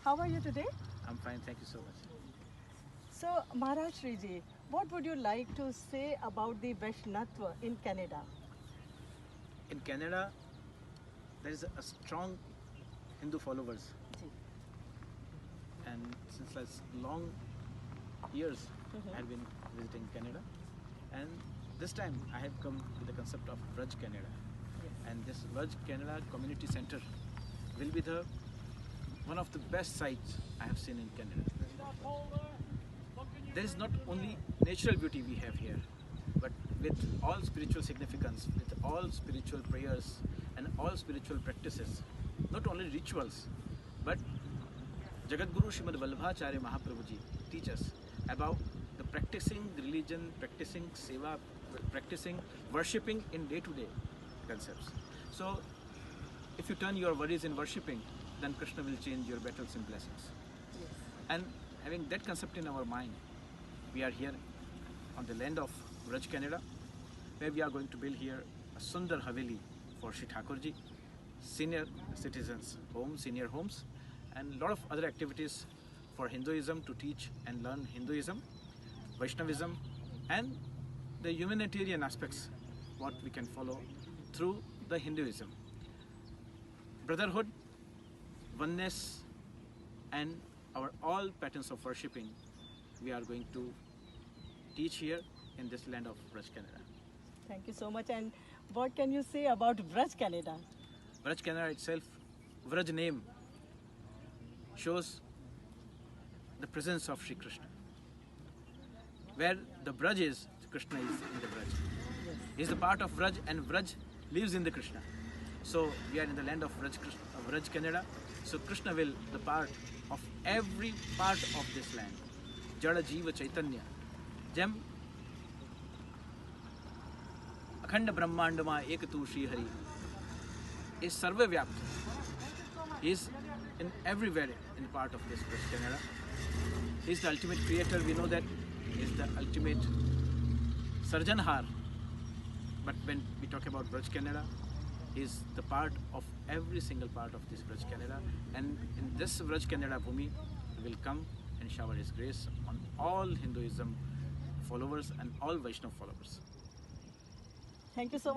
How are you today? I'm fine, thank you so much. So, Maharaj Shriji, what would you like to say about the Vaishnatva in Canada? In Canada, there is a strong Hindu followers, ji. and since last long years I have been visiting Canada, and this time I have come with the concept of Vraj Canada, Yes. and this Vraj Canada Community Center will be the one of the best sites I have seen in Canada. There is not only natural beauty we have here, but with all spiritual significance, with all spiritual prayers and all spiritual practices, not only rituals, but Jagadguru Srimad Vallabhacharya Mahaprabhuji teach us about the practicing religion, practicing seva, practicing worshipping in day-to-day concepts. So, if you turn your worries in worshipping, then Krishna will change your battles in blessings. Yes. And having that concept in our mind, we are here on the land of Vraj Canada, where we are going to build here a Sundar Haveli for Shri Thakurji, senior citizens home, senior homes, and a lot of other activities for Hinduism to teach and learn Hinduism, Vaishnavism, and the humanitarian aspects what we can follow through the Hinduism. Brotherhood, oneness, and our all patterns of worshipping we are going to teach here in this land of Vraj Canada. Thank you so much. And what can you say about Vraj Canada? Vraj Canada itself, Vraj name shows the presence of Shri Krishna. Where the Vraj is, Krishna is in the Vraj. Yes. He is the part of Vraj, and Vraj lives in the Krishna. So we are in the land of Vraj Canada. So Krishna will the part of every part of this land. Jada Jiva Chaitanya. જેમ અખંડ બ્રહ્માંડમાં એક તું Shri Hari is સર્વવ્યાપ્ત. He is in everywhere in part of this Vraj Canada. He is the ultimate creator. We know that he is the ultimate Sarjanhar. But when we talk about Vraj Canada, he is the part of every single part of this Vraj Canada. And in this Vraj Canada Bhumi, he will come and shower his grace on all Hinduism followers and all Vaishnava followers. Thank you so much.